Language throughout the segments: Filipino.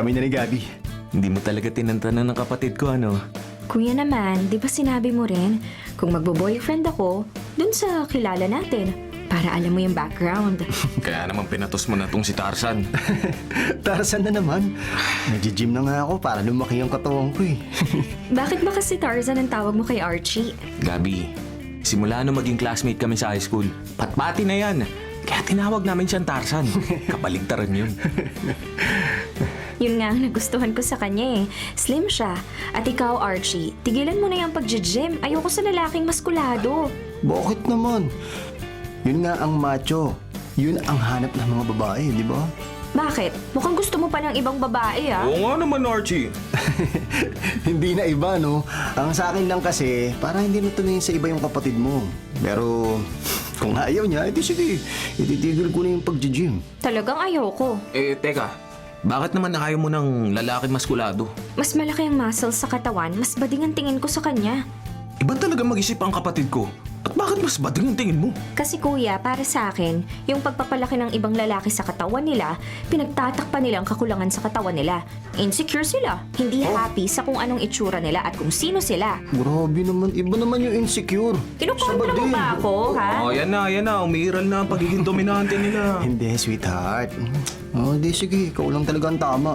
kami na ni Gabi. Hindi mo talaga tinantanan ng kapatid ko, ano? Kuya naman, di ba sinabi mo rin, kung magbo-boyfriend ako, dun sa kilala natin, para alam mo yung background. Kaya naman pinatos mo na tong si Tarzan. Tarzan na naman. Nag-gym na nga ako para lumaki ang katawan ko eh. Bakit ba kasi Tarzan ang tawag mo kay Archie? Gabi, simula nung maging classmate kami sa high school, patpati na yan. Kaya tinawag namin siyang Tarzan. Kabaligtaran yun. Yun nga ang nagustuhan ko sa kanya eh. Slim siya. At ikaw, Archie, tigilan mo na yung pag-gym. Ayoko sa lalaking maskulado. Bakit naman? Yun nga ang macho. Yun ang hanap ng mga babae, di ba? Bakit? Mukhang gusto mo pa ng ibang babae ah. Oo nga naman, Archie. Hindi na iba, no? Ang sa akin lang kasi, para hindi na tumingin sa iba yung kapatid mo. Pero, kung ayaw niya, edi sige. Ititigil ko na yung pag-gym. Talagang ayoko. Teka. Bakit naman ayaw mo ng lalaki maskulado? Mas malaki ang muscles sa katawan, mas bading ang tingin ko sa kanya. Iba talaga mag-isip ang kapatid ko. At bakit mas bading ang tingin mo? Kasi kuya, para sa akin, yung pagpapalaki ng ibang lalaki sa katawan nila, pinagtatakpan nila ang kakulangan sa katawan nila. Insecure sila, hindi happy sa kung anong itsura nila at kung sino sila. Grabe naman, iba naman yung insecure. Kinukumpara mo ba ako, ha? Yan na. Umiiral na ang pagiging dominante nila. Hindi, sweetheart. Hindi, sige. Ikaw lang talaga ang tama.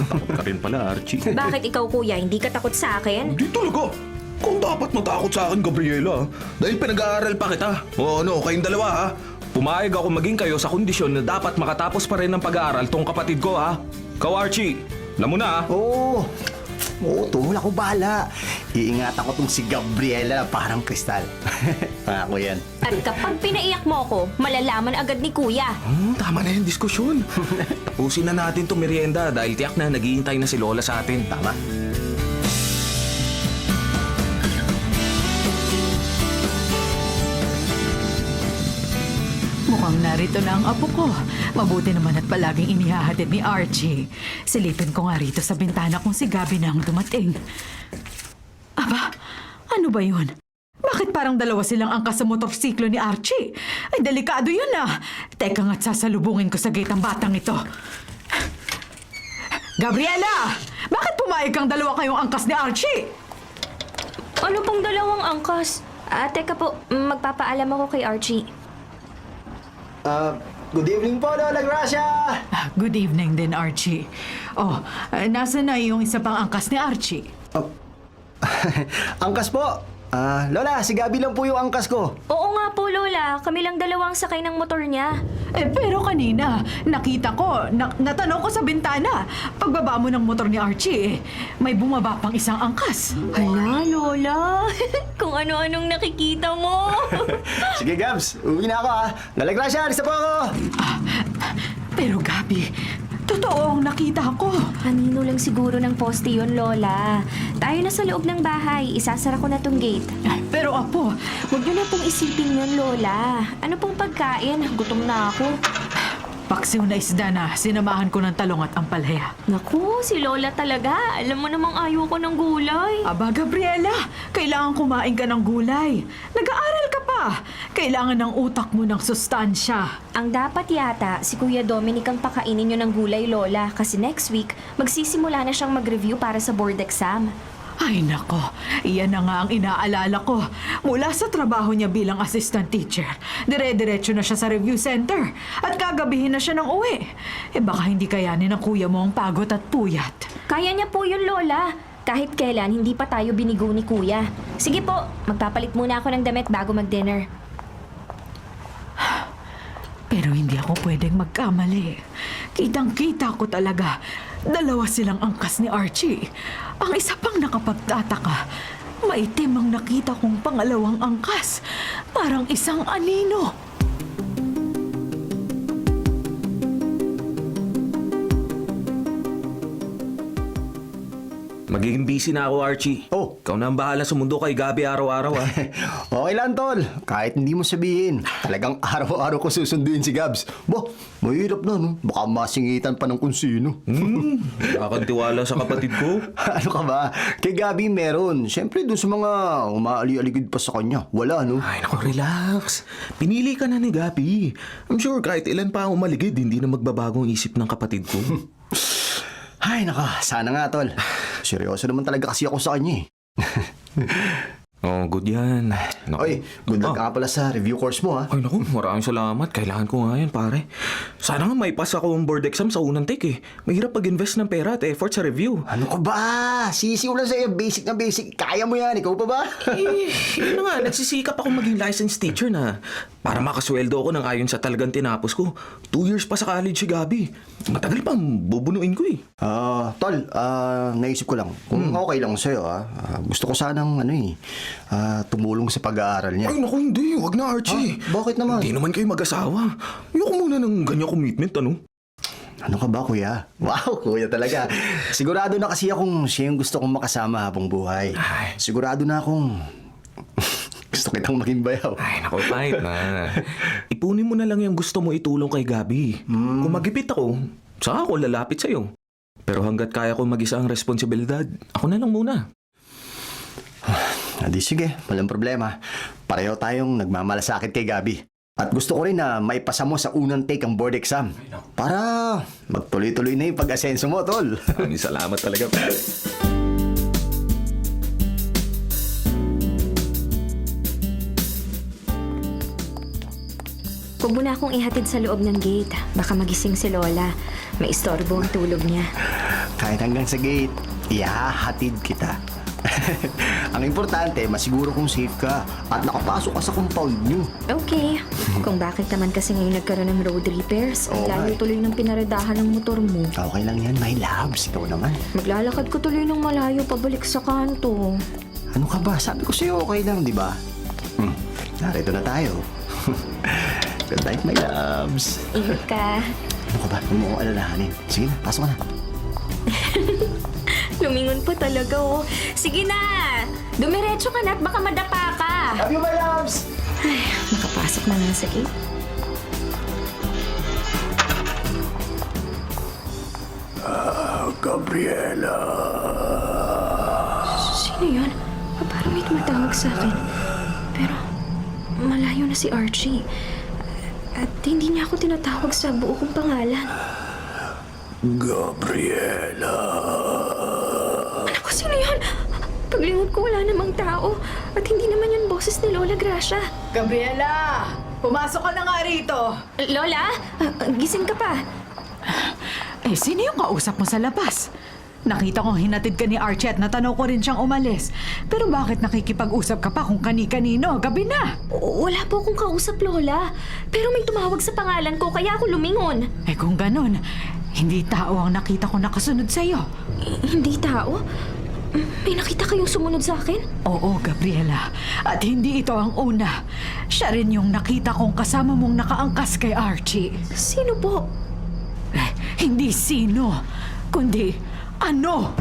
Takot ka rin pala, Archie. Bakit ikaw kuya, hindi ka takot sa akin? Hindi talaga. Kung dapat matakot sa akin, Gabriela. Dahil pinag-aaral pa kita. O ano, kayong dalawa ha. Pumayag ako maging kayo sa kondisyon na dapat makatapos pa rin ng pag-aaral tong kapatid ko ha. Ikaw, Archie. Alam mo na ha. Oo, tol. Ako bahala. Iingatan ko tong si Gabriela na parang kristal. Ako yan. At kapag pinaiyak mo ako, malalaman agad ni kuya. Tama na yung diskusyon. Tapusin na natin to merienda dahil tiyak na naghihintay na si Lola sa atin. Tama. Mukhang narito na ang apo ko. Mabuti naman at palaging inihahatid ni Archie. Silipin ko nga rito sa bintana kung si Gabi na ang dumating. Aba, ano ba yun? Bakit parang dalawa silang angkas sa motorsiklo ni Archie? Ay, delikado yun ah. Teka nga't sasalubungin ko sa gate ang batang ito. Gabriela! Bakit pumayag kang dalawa kayong angkas ni Archie? Ano pong dalawang angkas? Teka po, magpapaalam ako kay Archie. Good evening po, Lola Gracia! Good evening din, Archie. Oh, nasa na yung isa pang angkas ni Archie? Angkas po! Lola, si Gabi lang po yung angkas ko. Oo nga po, Lola. Kami lang dalawang sakay ng motor niya. Pero kanina, nakita ko, natanong ko sa bintana. Pagbaba mo ng motor ni Archie, may bumaba pang isang angkas. Hala, Lola. Kung ano-anong nakikita mo. Sige, Gabs. Uwi na ako ha. Lola Gracia, alis na po ako! Pero Gabi, totoo ang nakita ko. Kanino lang siguro ng poste yun, Lola. Tayo na sa loob ng bahay. Isasara ko na tong gate. Pero apo, Huwag niyo na pong isipin yun, Lola. Ano pong pagkain? Gutom na ako. paksiw na isda na sinamahan ko ng talong at ampalaya. Naku, si Lola talaga. Alam mo namang ayaw ko ng gulay. Aba, Gabriela, kailangan kumain ka ng gulay. Nag-aaral ka pa. Kailangan ng utak mo ng sustansya. Ang dapat yata, si Kuya Dominic ang pakainin niyo ng gulay, Lola. Kasi next week, magsisimula na siyang mag-review para sa board exam. Ay nako, iyan na nga ang inaalala ko. Mula sa trabaho niya bilang assistant teacher, dire-diretso na siya sa review center at kagabihin na siya ng uwi. Baka hindi kayanin ng kuya mo ang pagod at puyat. Kaya niya po yun, Lola. Kahit kailan, hindi pa tayo binigo ni Kuya. Sige po, magpapalit muna ako ng damit bago mag-dinner. Pero hindi ako pwedeng magkamali. Kitang-kita ko talaga. Dalawa silang angkas ni Archie. Ang isa pang nakapagtataka, maitim ang nakita kong pangalawang angkas. Parang isang anino. Magiging busy na ako, Archie. Oh. Ikaw na ang bahala sa mundo kay Gabi araw-araw, ha? Okay lang, Tol. Kahit hindi mo sabihin, talagang araw-araw ko susunduin si Gabs. Bo, mahirap na, no? Baka masingitan pa ng kung sino. Nakakantiwala sa kapatid ko. Ano ka ba? Kay Gabi meron. Siyempre, dun sa mga umaali-aligid pa sa kanya. Wala, no? Ay, naku, relax. Pinili ka na ni Gabi. I'm sure kahit ilan pa ang umaligid, hindi na magbabagong isip ng kapatid ko. Ay, naka, sana nga, tol. Seryoso naman talaga kasi ako sa kanya eh. Oh, good yan. Naku. Oy, good luck nga pala sa review course mo ha. Ay naku, maraming salamat. Kailangan ko nga yan, pare. Sana nga may pass ako ang board exam sa unang take eh. Mahirap pag-invest ng pera at effort sa review. Ano ka ba? Sisiw lang sa'yo, basic na basic. Kaya mo yan, ikaw pa ba? Yun na nga, nagsisikap ako maging licensed teacher na para makasweldo ako ng ayon sa talagang tinapos ko. 2 years pa sa college si Gabi. Matagal pang bubunuin ko eh. Tol, naisip ko lang. Kung okay lang sa'yo gusto ko sanang tumulong sa pag-aaral niya. Ay naku, hindi. Wag na, Archie. Bakit naman? Hindi naman kayo mag-asawa. Ayoko muna ng ganyang commitment, ano? Ano ka ba, kuya? Wow, kuya talaga. Sigurado na kasi akong siya yung gusto kong makasama habang buhay. Ay. Sigurado na akong gusto kitang maging bayaw. Ay, naku, kahit na. Ipunin mo na lang yung gusto mo itulong kay Gabi. Kung magipit ako, saka ako lalapit sa'yo. Pero hanggat kaya ko mag-isa ang responsibilidad, ako na lang muna. Di sige, walang problema. Pareho tayong nagmamalasakit kay Gabi. At gusto ko rin na maipasa mo sa unang take ang board exam. Para magtuloy-tuloy na yung pag-asenso mo, tol. Maraming salamat talaga, pare. Huwag mo na akong ihatid sa loob ng gate. Baka magising si Lola. May istorbo ang tulog niya. Kahit hanggang sa gate, ihahatid kita. Ang importante, masiguro kung safe ka at nakapasok ka sa compound niyo. Okay. Kung bakit naman kasi ngayon nagkaroon ng road repairs, Oo nga lalo eh. tuloy ng pinaradahan ng motor mo. Okay lang yan, my loves. Ikaw naman. Maglalakad ko tuloy ng malayo pabalik sa kanto. Ano ka ba? Sabi ko sa'yo, okay lang, di ba? Narito na tayo. Good night, my loves. Ingat ka. Ano ka ba? Huwag mo akong alalahanin. Sige na, pasok ka na. Lumingon pa talaga, oh. Sige na! Dumiretso ka na at baka madapa ka. Love you, my loves! Ay, nakapasok na nga sa gate. Gabriela. Sino yun? Parang may tumatawag sa akin. Pero malayo na si Archie. At hindi niya ako tinatawag sa buo kong pangalan. Gabriela. Anak ko, sino yun? Paglingon ko, wala namang tao. At hindi naman yun boses ni Lola Gracia. Gabriela! Pumasok ka na nga rito! Lola? Gising ka pa. Eh, sino yung kausap mo sa labas? Nakita kong hinatid ka ni Archie at natanong ko rin siyang umalis. Pero bakit nakikipag-usap ka pa kung kani-kanino? Gabi na! Wala po akong kausap, Lola. Pero may tumawag sa pangalan ko, kaya ako lumingon. Eh kung ganun, hindi tao ang nakita ko nakasunod sa'yo. Hindi tao? May nakita kayong sumunod sa akin? Oo, Gabriela. At hindi ito ang una. Siya rin yung nakita kong kasama mong nakaangkas kay Archie. Sino po? Eh, hindi sino, kundi ano?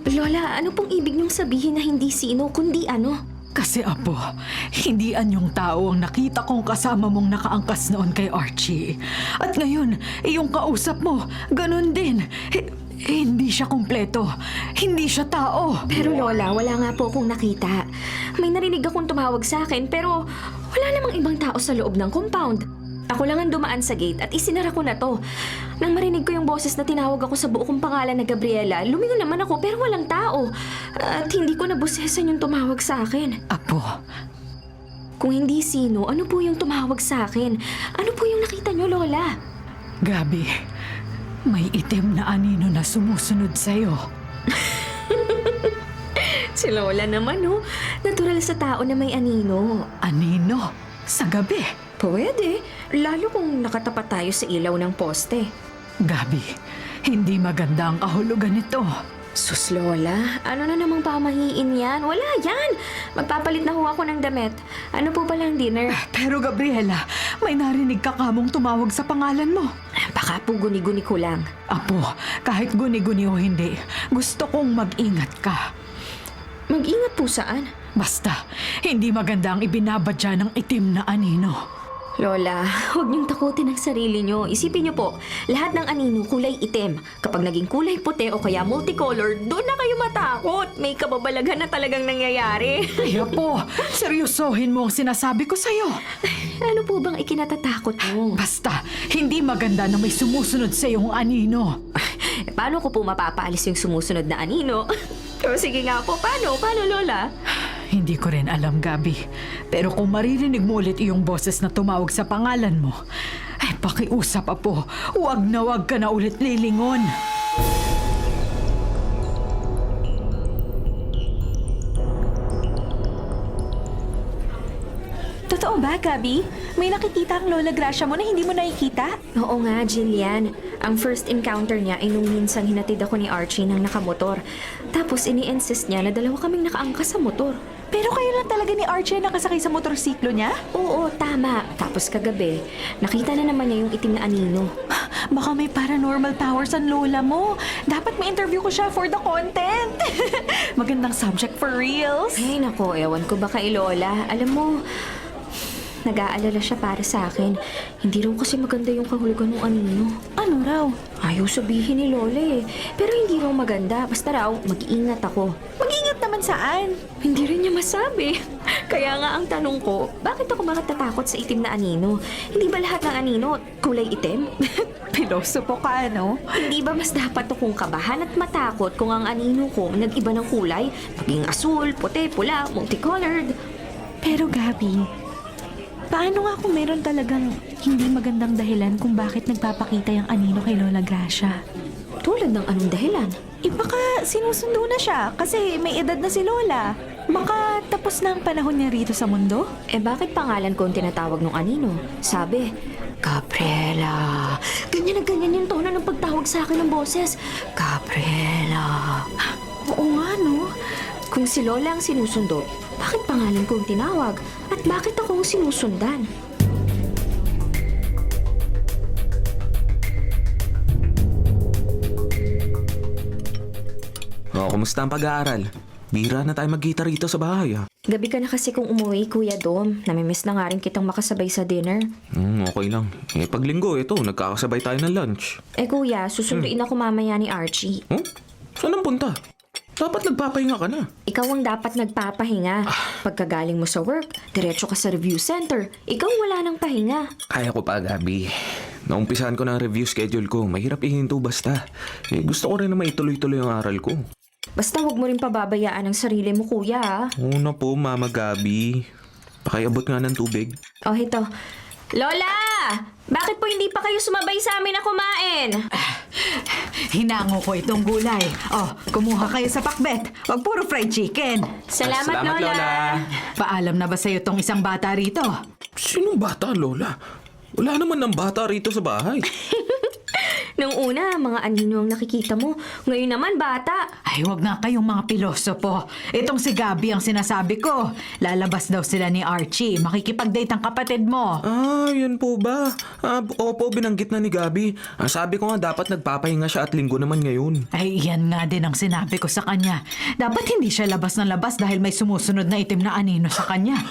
Lola, ano pong ibig niyong sabihin na hindi sino, kundi ano? Kasi Apo, hindi anyong tao ang nakita kong kasama mong nakaangkas noon kay Archie. At ngayon, yung kausap mo, ganun din. Hindi siya kumpleto. Hindi siya tao. Pero Lola, wala nga po akong nakita. May narinig akong tumawag sa akin pero wala namang ibang tao sa loob ng compound. Ako lang ang dumaan sa gate at isinara ko na to. Nang marinig ko yung boses na tinawag ako sa buo kong pangalan na Gabriela, lumingon naman ako pero walang tao. At hindi ko nabusesan yung tumawag sa akin. Apo, Kung hindi sino, ano po yung tumawag sa akin? Ano po yung nakita nyo, Lola? Gabi, may itim na anino na sumusunod sa'yo. Si Lola naman, oh. Natural sa tao na may anino. Anino? Sa gabi? Pwede. Lalo kung nakatapat tayo sa ilaw ng poste. Gabi, hindi maganda ang kahulugan nito. Sus, Lola, ano na namang pamahiin yan? Wala yan! Magpapalit na ho ako ng damit. Ano po pala ang dinner? Pero Gabriela, may narinig ka kamong tumawag sa pangalan mo. Baka po guni-guni ko lang. Apo, kahit guni-guni o hindi, gusto kong mag-ingat ka. Mag-ingat po saan? Basta, hindi maganda ang ibinabadya ng itim na anino. Lola, huwag niyong takutin ang sarili niyo. Isipin niyo po, lahat ng anino kulay itim. Kapag naging kulay puti o kaya multicolored, doon na kayo matakot. May kababalaghan na talagang nangyayari. Ay, apo, seryosohin mo ang sinasabi ko sa'yo. Ano po bang ikinatatakot mo? Basta, hindi maganda na may sumusunod sa iyong anino. Paano ko po mapapaalis yung sumusunod na anino? O sige nga po, paano? Paano, Lola? Hindi ko rin alam, Gabi. Pero kung maririnig mo ulit iyong boses na tumawag sa pangalan mo, ay pakiusap, apo. Huwag na huwag ka na ulit lilingon. Totoo ba, Gabi? May nakikita ang Lola Gracia mo na hindi mo nakikita? Oo nga, Jillian. Ang first encounter niya ay nung minsan hinatid ako ni Archie ng nakamotor. Tapos ini-insist niya na dalawa kaming nakaangkas sa motor. Pero kayo lang talaga ni Archie nakasakay sa motorsiklo niya? Oo, tama. Tapos kagabi, nakita na naman niya yung itim na anino. Baka may paranormal powers ang Lola mo. Dapat ma-interview ko siya for the content. Magandang subject for reels. Ay, nako, ewan ko ba kay Lola. Alam mo, nag-aalala siya para sa akin. Hindi raw kasi maganda yung kahulugan ng anino. Ano raw? Ayaw sabihin ni Lola eh. Pero hindi raw maganda. Basta raw, mag-iingat ako. Mag-ingat naman saan? Hindi rin niya masabi. Kaya nga ang tanong ko, bakit ako natatakot sa itim na anino? Hindi ba lahat ng anino kulay itim? Pilosopo ka, ano? Hindi ba mas dapat akong kabahan at matakot kung ang anino ko nag-iba ng kulay? Naging asul, puti, pula, multicolored. Pero Gabi, paano nga kung meron talagang hindi magandang dahilan kung bakit nagpapakita yung anino kay Lola Gracia? Tulad ng anong dahilan? Baka sinusundo na siya kasi may edad na si Lola. Baka tapos na ang panahon niya rito sa mundo? Bakit pangalan ko ang tinatawag ng anino? Sabi, Gabriela. Ganyan na ganyan yung tono ng pagtawag sa akin ng boses. Gabriela. Oo nga, no? Kung si Lola ang sinusundo, bakit pangalan ko ang tinawag? At bakit ako ang sinusundan? Kumusta ang pag-aaral? Bira na tayo magkita rito sa bahay, ah. Gabi ka na kasi kung umuwi, Kuya Dom. Namimiss na nga rin kitang makasabay sa dinner. Okay lang. Pag linggo, ito, nagkakasabay tayo ng lunch. Kuya, susunduin ako mamaya ni Archie. Saan ang punta? Dapat nagpapahinga ka na. Ikaw ang dapat nagpapahinga. Pagkagaling mo sa work, diretso ka sa review center. Ikaw wala nang pahinga. Kaya ko pa, Gabi. Naumpisahan ko na ang review schedule ko. Mahirap ihinto basta. Gusto ko rin na maituloy-tuloy ang aral ko. Basta huwag mo rin pababayaan ang sarili mo, Kuya. Ah. Oo na po, Mama Gabi. Pakiabot nga ng tubig. Oh, ito. Lola! Bakit po hindi pa kayo sumabay sa amin na kumain? Hinango ko itong gulay. Kumuha kayo sa pakbet. Huwag puro fried chicken. Salamat, Lola. Paalam na ba sa'yo tong isang bata rito? Sinong bata, Lola? Wala naman ng bata rito sa bahay. Nung una, mga anino ang nakikita mo. Ngayon naman, bata. Ay, wag na kayong mga pilosopo. Itong si Gabi ang sinasabi ko. Lalabas daw sila ni Archie. Makikipag-date ang kapatid mo. Yun po ba? Opo, binanggit na ni Gabi. Sabi ko nga dapat nagpapahinga siya at linggo naman ngayon. Ay, yan nga din ang sinabi ko sa kanya. Dapat hindi siya labas ng labas dahil may sumusunod na itim na anino sa kanya.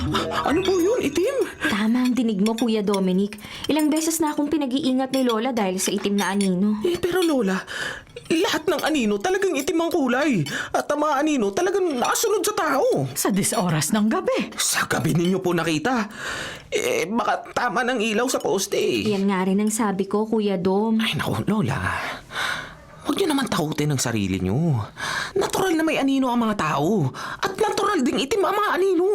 Ano po yun, itim? Tama ang dinig mo, Kuya Dominic. Ilang beses na akong pinag-iingat ni Lola dahil sa itim na anino. Pero Lola, lahat ng anino talagang itim ang kulay. At ang mga anino talagang nakasunod sa tao. Sa oras ng gabi. Sa gabi ninyo po nakita. Baka tama ng ilaw sa poste. Yan nga rin ang sabi ko, Kuya Dom. Ay naku, Lola. Huwag niyo naman takutin ang sarili niyo. Natural na may anino ang mga tao. At natural ding itim ang mga anino.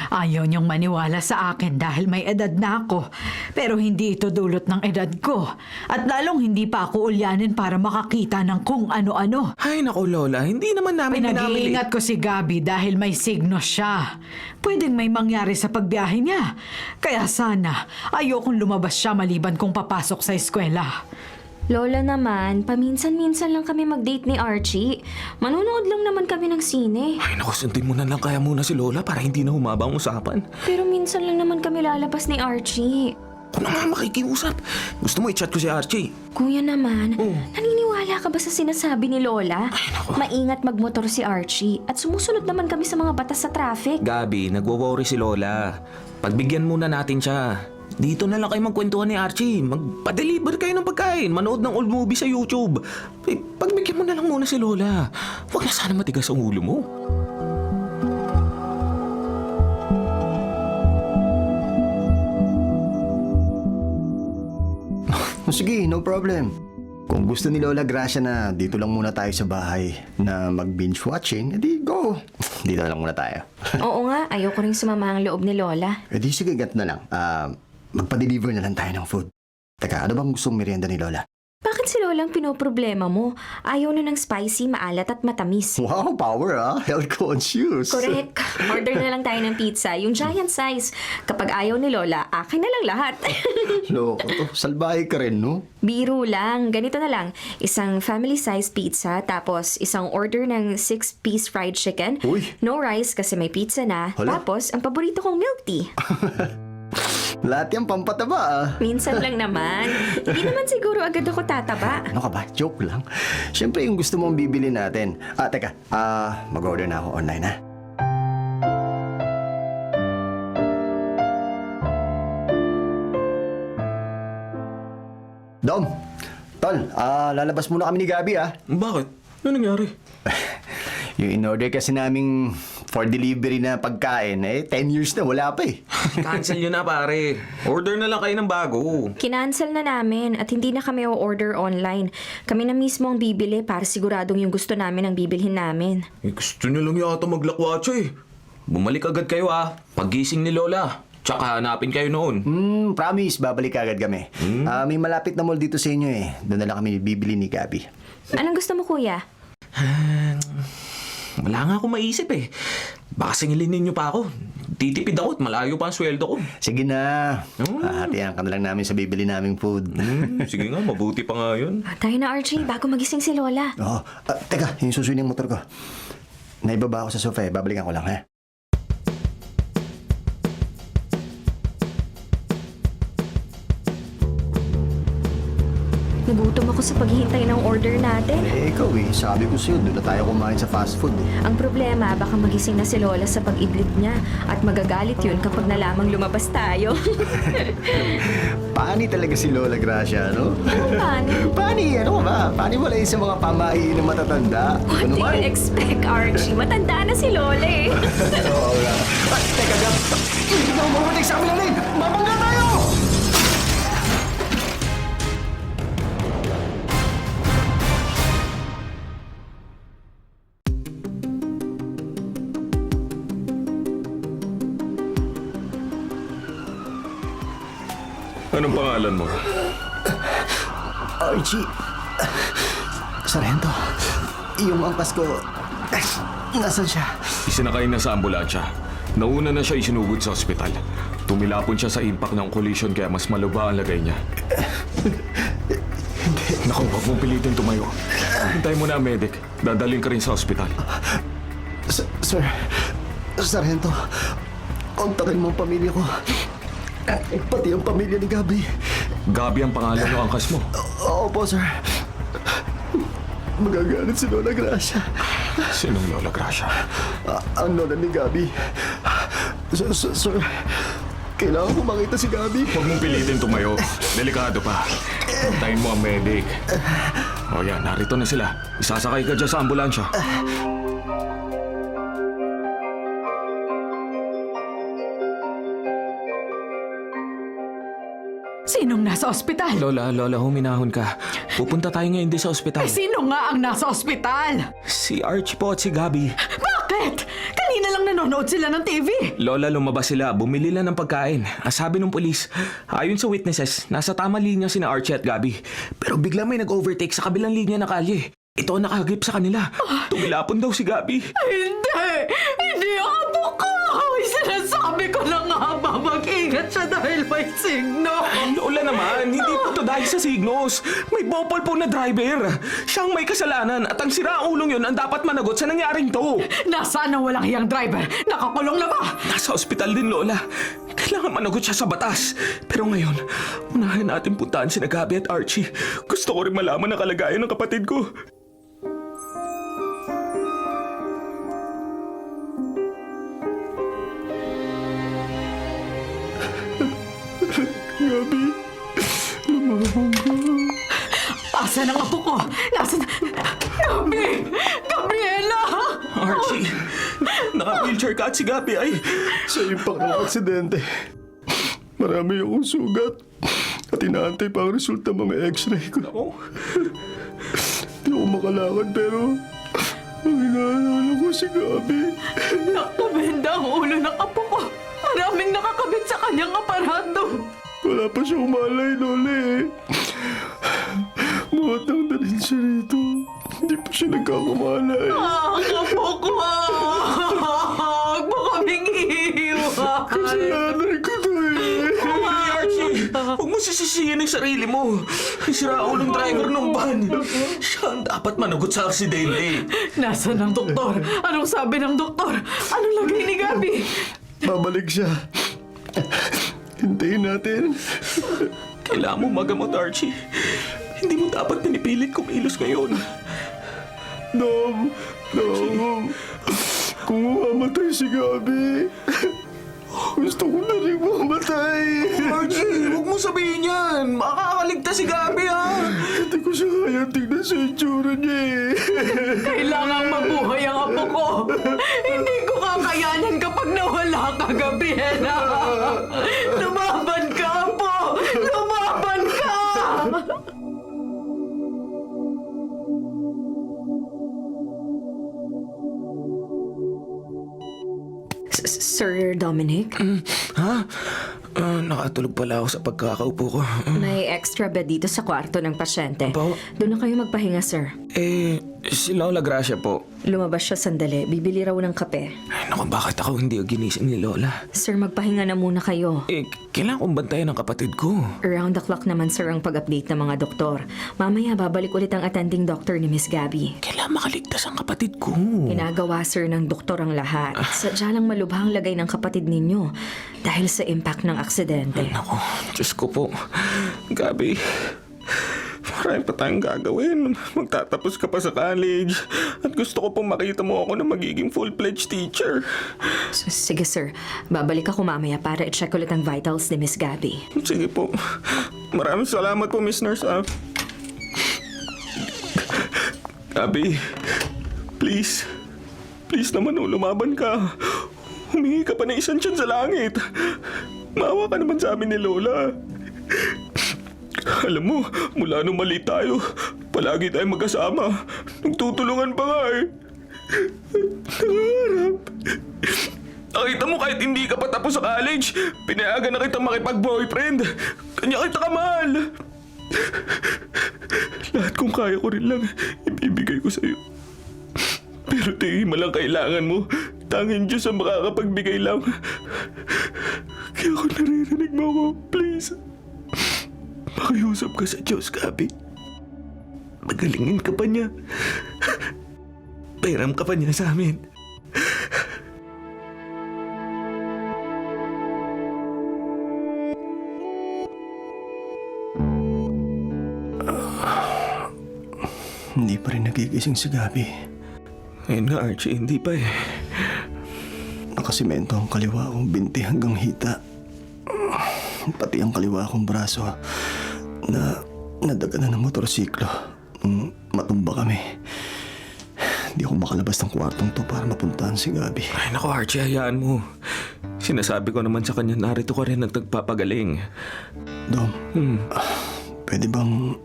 Ayaw niyong maniwala sa akin dahil may edad na ako. Pero hindi ito dulot ng edad ko. At lalong hindi pa ako ulyanin para makakita ng kung ano-ano. Ay naku, Lola. Hindi naman namin Pinag-iingat ko si Gabi dahil may signo siya. Pwedeng may mangyari sa pagbiyahe niya. Kaya sana, ayokong lumabas siya maliban kung papasok sa eskwela. Lola naman, paminsan-minsan lang kami mag-date ni Archie. Manonood lang naman kami ng sine. Ay naku, sundin mo na lang kaya muna si Lola para hindi na humaba ang usapan. Pero minsan lang naman kami lalabas ni Archie. Ako na nga makikiusap. Gusto mo i-chat ko si Archie? Kuya naman, naniniwala ka ba sa sinasabi ni Lola? Maingat magmotor si Archie at sumusunod naman kami sa mga batas sa traffic. Gabi, nagwo-worry si Lola. Pagbigyan muna natin siya. Dito na lang kayo magkwentuhan ni Archie. Magpa-deliver kayo ng pagkain. Manood ng old movie sa YouTube. Pagbigyan mo na lang muna si Lola. Huwag na sana matigas ang ulo mo. Sige, no problem. Kung gusto ni Lola Gracia na dito lang muna tayo sa bahay na mag-binge watching, edi go. Dito na lang muna tayo. Oo nga, ayoko rin sumama ang loob ni Lola. Edi sige, ganito na lang. Magpa-deliver na lang tayo ng food. Teka, ano bang gustong merienda ni Lola? Bakit si Lola ang pinoproblema mo? Ayaw na ng spicy, maalat at matamis. Wow, power Health conscious. Correct. Order na lang tayo ng pizza, yung giant size. Kapag ayaw ni Lola, akin na lang lahat. Loko to. Salbahe ka rin, no? Biro lang. Ganito na lang. Isang family-size pizza, tapos isang order ng 6-piece fried chicken. Uy. No rice kasi may pizza na. Hala. Tapos, ang paborito kong milk tea. Lahat yan pampataba Minsan lang naman. Hindi naman siguro agad ako tataba. Ano ka ba? Joke lang. Siyempre yung gusto mong bibili natin. Teka. Mag-order na ako online, ha? Dom! Tol, lalabas muna kami ni Gabi, Bakit? Ano nangyari? Yung in-order kasi naming for delivery na pagkain, 10 years na, wala pa Cancel nyo na pare. Order na lang kayo ng bago. Kinancel na namin at hindi na kami o-order online. Kami na mismo ang bibili para siguradong yung gusto namin ang bibilhin namin. Gusto nyo lang yata maglakwatsa Bumalik agad kayo paggising ni Lola. Tsaka hanapin kayo noon. Promise, babalik agad kami. May malapit na mall dito sa inyo Doon na lang kami bibili ni Gabi. Anong gusto mo, kuya? Wala nga akong maisip Baka singilin ninyo pa ako. Titipid ako at malayo pa ang sweldo ko. Sige na. Hatihan ka na lang namin sa bibili naming food. Sige nga, mabuti pa nga yun. Tayo na, Archie, bago magising si Lola. Teka, yung susuin ng motor ko. Naibaba ako sa sofa babalikan ko lang, ha? Nagutom ako sa paghihintay ng order natin. Ikaw sabi ko sa'yo, doon na tayo kumain sa fast food Ang problema, baka magising na si Lola sa pag-idlip niya at magagalit yun kapag nalamang lumabas tayo. Pani talaga si Lola Gracia, no? Paano? Pani, ano ka ba? Pani wala yun sa mga pamahiin na matatanda. What do you expect, Archie? Matanda na si Lola Oo nga. Teka, Gab. Hindi na umumuntik sa amin namin! Mabangga tayo! Anong pangalan mo? Archie. Sargento. Yung angkas ko. Nasaan siya? Isinakay na sa ambulansya. Nauna na siya isinugod sa ospital. Tumilapon siya sa impact ng collision kaya mas malaba ang lagay niya. Naku, huwag mong pilitin tumayo. Hintayin mo na ang medic. Dadaling ka rin sa ospital. Sir. Sargento. Kontakin mo ang pamilya ko. Pati ang pamilya ni Gabi. Gabi ang pangalan ng angkas mo. Opo, sir. Magagalit si Lola Gracia. Sinong Lola Gracia? Ang lola ni Gabi. Sir, kailangan ko makita si Gabi. Huwag mong pilitin tumayo. Delikado pa. Hintayin mo ang medic. O yan, narito na sila. Isasakay ka dyan sa ambulansya. Sinong nasa ospital? Lola, huminahon ka. Pupunta tayo ngayon din sa ospital. Sino nga ang nasa ospital? Si Archie po at si Gabi. Bakit? Kanina lang nanonood sila ng TV. Lola, lumabas sila. Bumili lang ng pagkain. Sabi ng pulis, ayon sa witnesses, nasa tamang linya sina Archie at Gabi. Pero bigla may nag-overtake sa kabilang linya na kalye. Ito ang nakagip sa kanila. Tumilapon daw si Gabi. Hindi! Hindi ako ka! Sinasabi ko na nga ba mag-ingat siya dahil may signo. Lola naman, hindi po to dahil sa signos. May bopol po na driver. Siyang may kasalanan at ang siraulong yun ang dapat managot sa nangyaring to. Nasaan ang walang hiyang driver? Nakakulong na ba? Nasa ospital din, Lola. Kailangan managot siya sa batas. Pero ngayon, unahin natin puntahan si Gabi at Archie. Gusto ko rin malaman ang kalagayan ng kapatid ko. Gabi, lumabang ka. Asan ang apo ko? Nasaan? Gabi! Gabriela! Archie, naka-wheelchair ka at si Gabi ay... Sa impact ng aksidente, marami akong sugat at inaantay pa ang resulta ng mga x-ray ko. Ako? Hindi ako makalakad pero ang inaalala ko si Gabi. Nakabenda ang ulo ng apo ko. Maraming nakakabit sa kanyang aparato. Wala pa siyang malay, Lola eh. Muhatang na rin siya rito. Hindi pa siya nagkakamalay. Ang apo ko! Huwag mo kaming iiwan! Kasalanan ko to eh. Hey, Archie, huwag mo sisisihin ang sarili mo. Sira ulong driver ng van. Siya ang dapat managot sa aksidente. Nasaan ang doktor? Anong sabi ng doktor? Anong lagay ni Gabi? Babalik siya. Hintayin natin. Kailangan mo magamot, Archie. Hindi mo dapat pinipilit kumilos ngayon. Dom, kung mamatay si Gabi, gusto ko na rin mamatay. Archie, huwag mo sabihin yan. Makakaligtas si Gabi, ha? Hindi ko siya kaya tignan sa itsura niya eh. Kailangang mabuhay ang apo ko. Hindi ko kakayanan kapag nawala ka, Gabriela. Lumaban ka, apo! Lumaban ka! Sir Dominic, Ha? Nakatulog pala ako sa pagkakaupo ko. may extra bed dito sa kwarto ng pasyente. Ba? Doon na kayo magpahinga, sir. Si Lola Gracia po. Lumabas siya sandali. Bibili raw ng kape. Ay, naku, bakit ako hindi ginising ni Lola? Sir, magpahinga na muna kayo. Kailangan kong bantayan ang kapatid ko. Around the clock naman, sir, ang pag-update ng mga doktor. Mamaya, babalik ulit ang attending doctor ni Miss Gabby. Kailangan makaligtas ang kapatid ko. Ginagawa, sir, ng doktor ang lahat. Sadya lang malubhang lagay ng kapatid ninyo dahil sa impact ng aksidente. Naku, Diyos ko po. Gabi, marami pa tayong gagawin. Magtatapos ka pa sa college. At gusto ko pong makita mo ako na magiging full-fledged teacher. Sige, sir. Babalik ako mamaya para i-check ulit ang vitals ni Miss Gabby. Sige po. Maraming salamat po, Miss Nurse. Gabi, please. Please naman, lumaban ka. Humingi ka pa ng isang tiyan sa langit. Maawa ka naman sa amin ni Lola. Alam mo, mula nung mali tayo, palagi tayong magkasama. Nagtutulungan pa nga eh. Nangarap. Nakita mo kahit hindi ka pa tapos sa college, pinayagan na kitang makipag-boyfriend. Kanya kita kamahal. Lahat kung kaya ko rin lang, ibibigay ko sa'yo. Pero tingin mo lang kailangan mo. Tanging Diyos ang makakapagbigay lang. Kaya kung naririnig mo ako, please. Makiusap ka sa Diyos, Gabi. Magalingin ka pa niya. Pairam ka pa niya sa amin. Hindi pa rin nagigising si Gabi. Ngayon nga, Archie, hindi pa eh. Nakasimento ang kaliwa kong binti hanggang hita. Pati ang kaliwa kong braso na nadaganan ng motorsiklo nung matumba kami. Hindi ako makalabas ng kwartong to para mapuntahan si Gabi. Ay, naku, Archie, hayaan mo. Sinasabi ko naman sa kanya, narito ka rin at nagpapagaling. Dom, pwede bang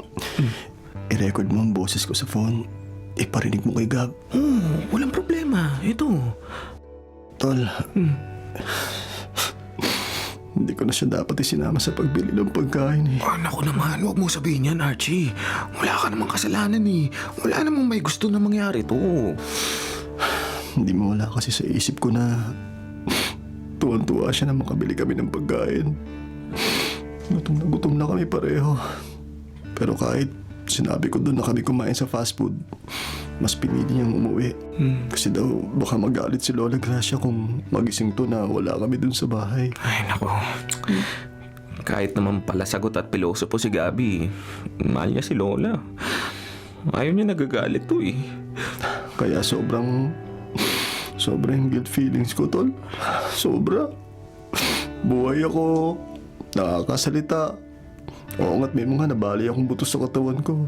i-record mo ang boses ko sa phone? Iparinig mo kay Gab. Walang problema. Ito. Tol, hindi ko na siya dapat isinama sa pagbili ng pagkain eh. Naku naman, huwag mo sabihin yan, Archie. Wala ka namang kasalanan eh. Wala namang may gusto na mangyari to. Hindi mo wala kasi sa isip ko na tuwan-tuwa siya na makabili kami ng pagkain. Gutom na kami pareho. Pero kahit sinabi ko doon na kami kumain sa fast food, mas pinili niyang umuwi. Kasi daw baka magalit si Lola Gracia kung magising to na wala kami doon sa bahay. Ay, naku. Kahit naman pala sagot at piloso po si Gabi, mahal niya si Lola. Ayaw niya nagagalit to eh. Kaya sobrang guilt feelings ko, tol. Sobra. Buhay ako. Nakakasalita. Oo nga't may mga nabali akong buto sa katawan ko.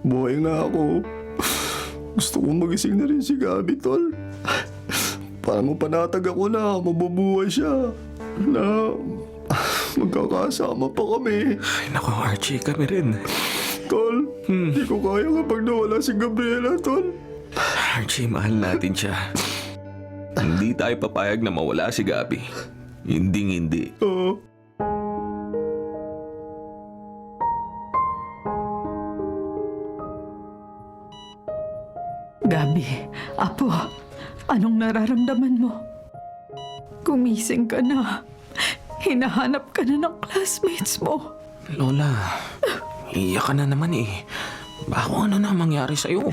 Buhay nga ako. Gusto kong magising na rin si Gabi, tol. Para mapanatag ako na mabubuhay siya. Na magkakasama pa kami. Ay, naku, Archie, kami rin. Tol, hindi ko kaya kapag nawala si Gabriela, tol. Archie, mahal natin siya. Hindi tayo papayag na mawala si Gabi. Hindi. Oo. Gabi, Apo, anong nararamdaman mo? Gumising ka na. Hinahanap ka na ng classmates mo. Lola, iyak ka na naman eh. Bako ano na mangyari sa'yo?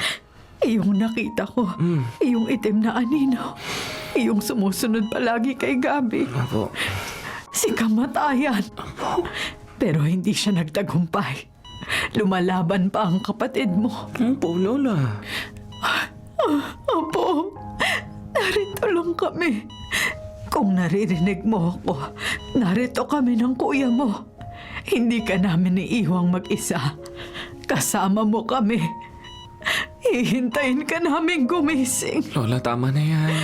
Iyong nakita ko, iyong itim na anino. Iyong sumusunod palagi kay Gabi. Apo. Si kamatayan. Pero hindi siya nagtagumpay. Lumalaban pa ang kapatid mo. Opo, Lola. Apo, narito lang kami. Kung naririnig mo ako, narito kami ng kuya mo. Hindi ka namin iiwang mag-isa. Kasama mo kami. Hihintayin ka namin gumising. Lola, tama na yan.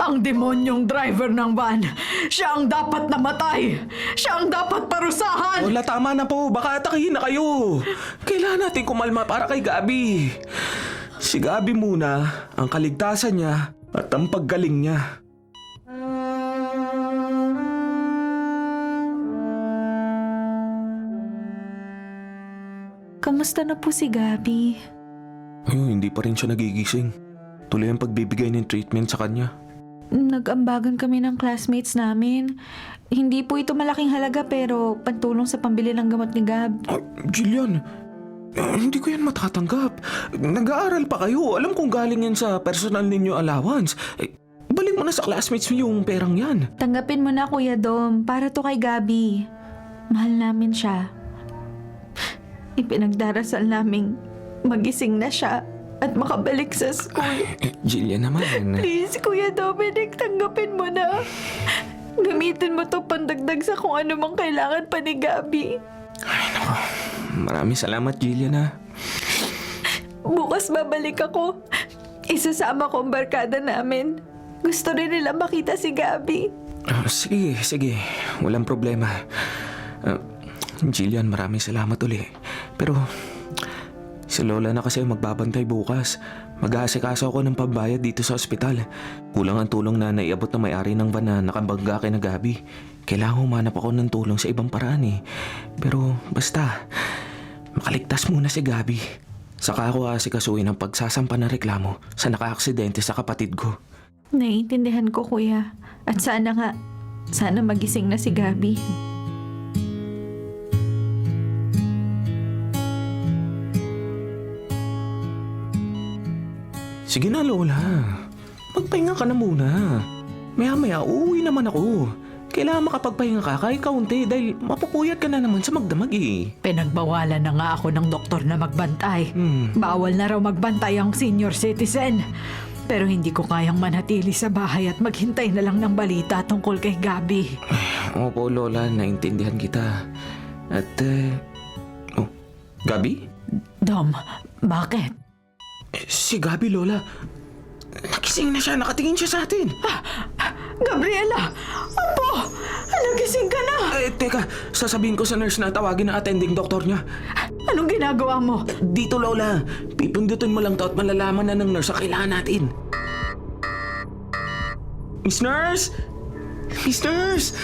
Ang demonyong driver ng van, siya ang dapat namatay. Siya ang dapat parusahan. Lola, tama na po. Baka atakihin na kayo. Kailangan natin kumalma para kay Gabi. Si Gabi muna, ang kaligtasan niya at ang paggaling niya. Kamusta na po si Gabi? Ayun, hindi pa rin siya nagigising. Tuloy ang pagbibigay ng treatment sa kanya. Nag-ambagan kami ng classmates namin. Hindi po ito malaking halaga pero pantulong sa pambili ng gamot ni Gab. Ay, Jillian, hindi ko yan matatanggap. Nag-aaral pa kayo. Alam kong galing yan sa personal ninyo allowance. Balik mo na sa classmates mo yung perang yan. Tanggapin mo na, Kuya Dom. Para to kay Gabi. Mahal namin siya. Ipinagdarasal naming magising na siya at makabalik sa school. Jillian naman. Please, Kuya Dominic, tanggapin mo na. Gamitin mo to pandagdag sa kung ano mang kailangan pa ni Gabi. Ay, naku. Maraming salamat, Jillian, ha. Bukas babalik ako. Isasama ko ang barkada namin. Gusto rin nila makita si Gabi. Sige. Walang problema. Jillian, maraming salamat uli. Pero si Lola na kasi magbabantay bukas. Mag-aasikaso ako ng pambayad dito sa ospital. Kulang ang tulong na naiabot na may-ari ng van na nakabangga kay na Gabi. Kailangan humanap ako ng tulong sa ibang paraan eh. Pero basta, makaligtas muna si Gabi. Saka ako aasikasuhin ang pagsasampa ng reklamo sa nakaaksidente sa kapatid ko. Naiintindihan ko, Kuya. At sana magising na si Gabi. Sige na, Lola. Magpahinga ka na muna. Maya-maya, uuwi naman ako. Kailangan makapagpahinga ka kahit kaunti dahil mapupuyat ka na naman sa magdamag eh. Pinagbawalan na nga ako ng doktor na magbantay. Bawal na raw magbantay ang senior citizen. Pero hindi ko kayang manatili sa bahay at maghintay na lang ng balita tungkol kay Gabi. Opo, Lola. Naintindihan kita. At, Gabi? Dom, bakit? Si Gabi, Lola. Nagising na siya. Nakatingin siya sa atin. Gabriela! Apo! Nagising ka na! Teka. Sasabihin ko sa nurse na tawagin ang attending doktor niya. Anong ginagawa mo? Dito, Lola. Pipindutin mo lang to at malalaman na ng nurse ang kailangan natin. Miss Nurse! Miss Nurse!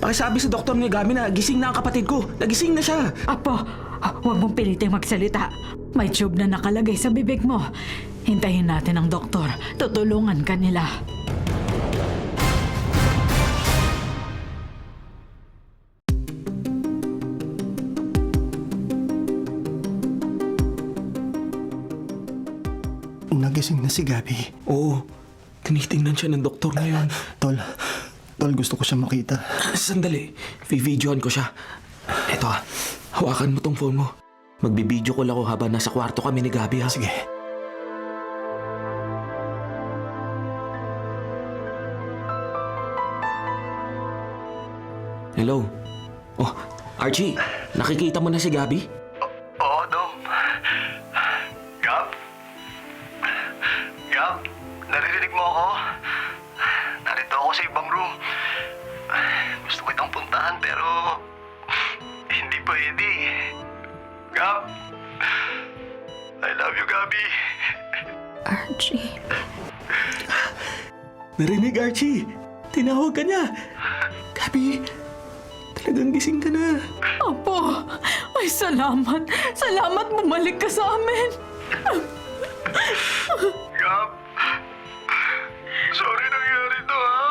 Pakisabi sa doktor ni Gabi na gising na ang kapatid ko. Nagising na siya. Apo, huwag mong piliting magsalita. May tube na nakalagay sa bibig mo. Hintayin natin ang doktor. Tutulungan ka nila. Nagising na si Gabi. Oo. Tinitingnan siya ng doktor ngayon. Tol, gusto ko siya makita. Sandali. Videohan ko siya. Eto, hawakan mo tong phone mo. Magbibideo ko lang ako habang nasa kwarto kami ni Gabi, ha? Sige. Hello? Oh, Archie, nakikita mo na si Gabby? Oo, Dom. Gab? Gab, naririnig mo ako? Narito ako sa ibang room. Gusto kitang puntahan pero hindi pwede. Gab! I love you, Gabi. Archie. Narinig, Archie. Tinawag ka niya. Gabby, talagang gising ka na. Apo, ay salamat. Salamat bumalik ka sa amin. Gab! Sorry nangyari to, ha?